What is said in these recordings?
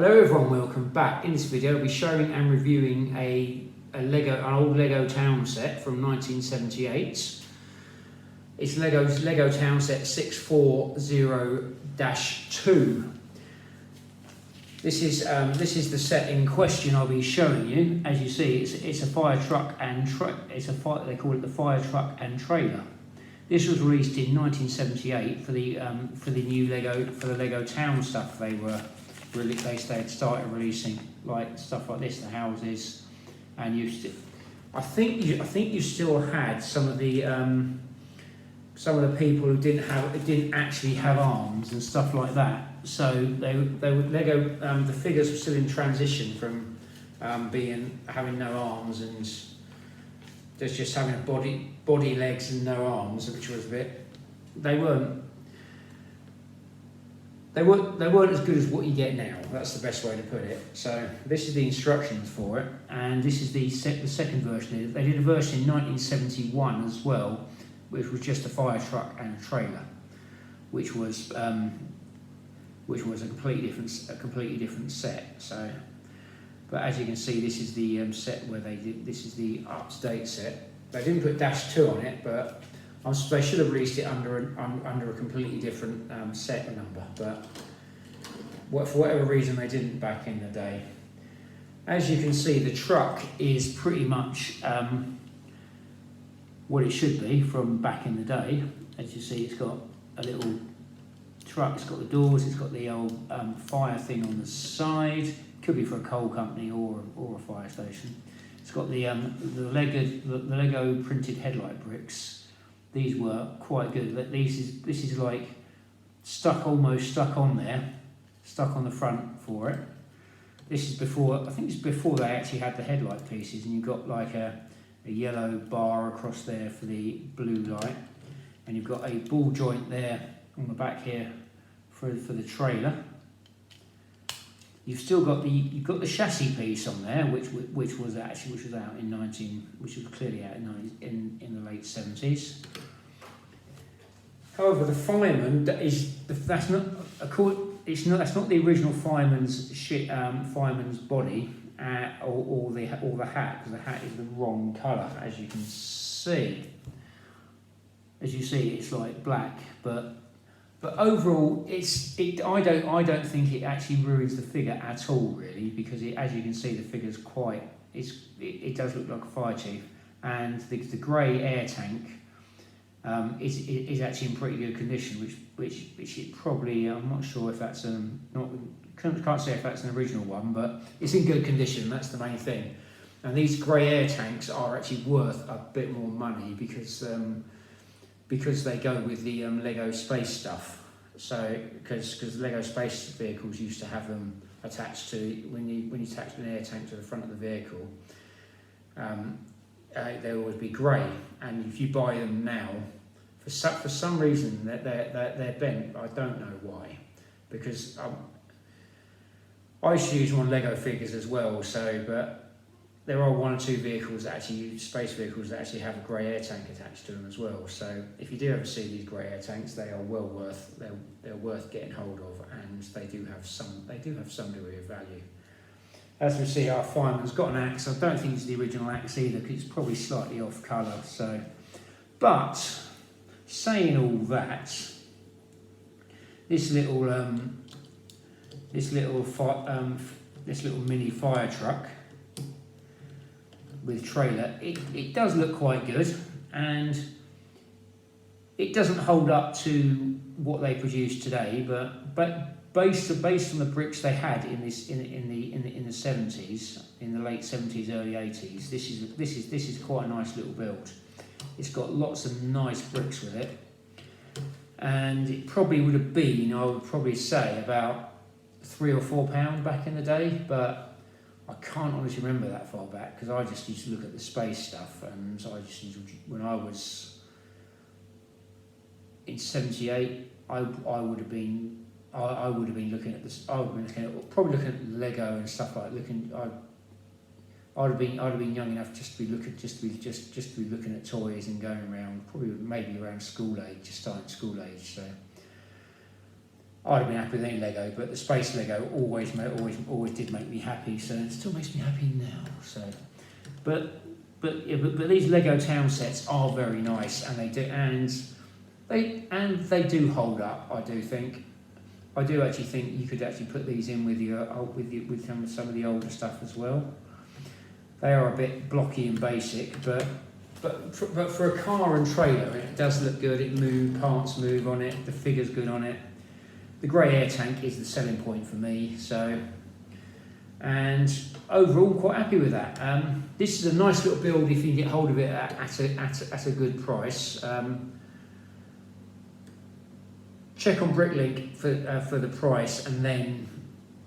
Hello everyone, welcome back. In this video I'll be showing and reviewing an old Lego town set from 1978. It's Lego's Lego town set 640-2. This is the set in question I'll be showing you. As you see, it's a fire truck and they call it the fire truck and trailer. This was released in 1978 for the new Lego town stuff they had started releasing, like stuff like this, the houses, and I think you still had some of the people who didn't actually have arms and stuff like that. So they would Lego, the figures were still in transition from having no arms and there's just having a body, legs and no arms, which was a bit. They weren't as good as what you get now. That's the best way to put it. So this is the instructions for it, and this is the second version. They did a version in 1971 as well, which was just a fire truck and a trailer, which was a completely different set. So, but as you can see, this is the set where they did. This is the up-to-date set. They didn't put -2 on it, but they should have released it under a completely different set number, but for whatever reason they didn't back in the day. As you can see, the truck is pretty much what it should be from back in the day. As you see, it's got a little truck, it's got the doors, it's got the old fire thing on the side. Could be for a coal company or a fire station. It's got the Lego printed headlight bricks. These were quite good. This is like almost stuck on there, stuck on the front for it. This is before, I think it's before they actually had the headlight pieces, and you've got like a yellow bar across there for the blue light, and you've got a ball joint there on the back here for the trailer. You've still got the chassis piece on there, which was clearly out in the late 70s. However, the fireman that's not the original fireman's body or the hat, because the hat is the wrong colour, as you can see. As you see, it's like black, but overall, I don't think it actually ruins the figure at all, really, because as you can see, the figure's it does look like a fire chief, and the grey air tank is actually in pretty good condition, which it probably, I'm not sure if that's can't say if that's an original one, but it's in good condition. That's the main thing. And these grey air tanks are actually worth a bit more money because they go with the Lego space stuff. So because Lego space vehicles used to have them attached to, when you attach an air tank to the front of the vehicle, they always be grey. And if you buy them now, for some reason they're bent. I don't know why, because I used to use one Lego figures as well. So, but there are one or two vehicles that space vehicles that actually have a grey air tank attached to them as well. So if you do ever see these grey air tanks, they are well worth getting hold of, and they do have some degree of value. As we see, our fireman's got an axe. I don't think it's the original axe either, because it's probably slightly off colour. So, but saying all that, this little mini fire truck with trailer, it does look quite good, and it doesn't hold up to what they produce today, but based on the bricks they had in the 70s, in the late 70s, early 80s, this is quite a nice little build. It's got lots of nice bricks with it, and it probably would have been, I would probably say, about £3 or £4 back in the day, but I can't honestly remember that far back, because I just used to look at the space stuff, and so when I was in 78, I would have been looking at this. Probably looking at Lego and stuff like I'd have been young enough just to be looking at toys and going around, maybe around school age, just starting school age. So I'd have been happy with any Lego, but the space Lego always did make me happy. So it still makes me happy now. So, but these Lego town sets are very nice, and they do hold up. I do think. I do actually think you could actually put these in with some of the older stuff as well. They are a bit blocky and basic, but for a car and trailer, it does look good. Parts move on it. The figure's good on it. The grey air tank is the selling point for me. So, and overall, quite happy with that. This is a nice little build if you can get hold of it at a good price. Check on Bricklink for the price, and then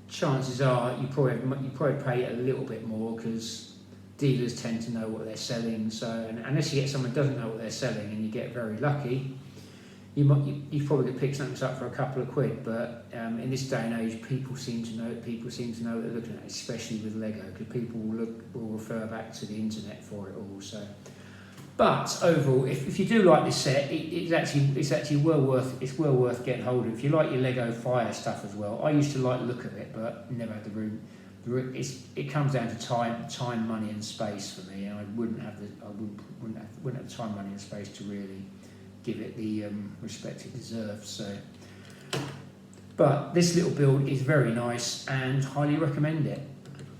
chances are you probably pay a little bit more because dealers tend to know what they're selling. So, and unless you get someone who doesn't know what they're selling and you get very lucky, you probably could pick something up for a couple of quid. But in this day and age, people seem to know what they're looking at, especially with Lego, because people will refer back to the internet for it all. So. But overall, if you do like this set, it's actually well worth getting hold of. If you like your Lego Fire stuff as well, I used to like the look of it, but never had the room. It comes down to time, money, and space for me, and I wouldn't have the time, money, and space to really give it the respect it deserves. So, but this little build is very nice and highly recommend it.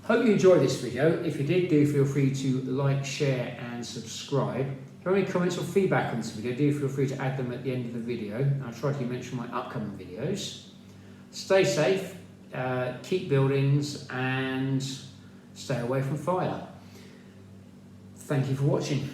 Hope you enjoyed this video. If you did, do feel free to like, share and subscribe. If you have any comments or feedback on this video, do feel free to add them at the end of the video. I'll try to mention my upcoming videos. Stay safe, keep buildings, and stay away from fire. Thank you for watching.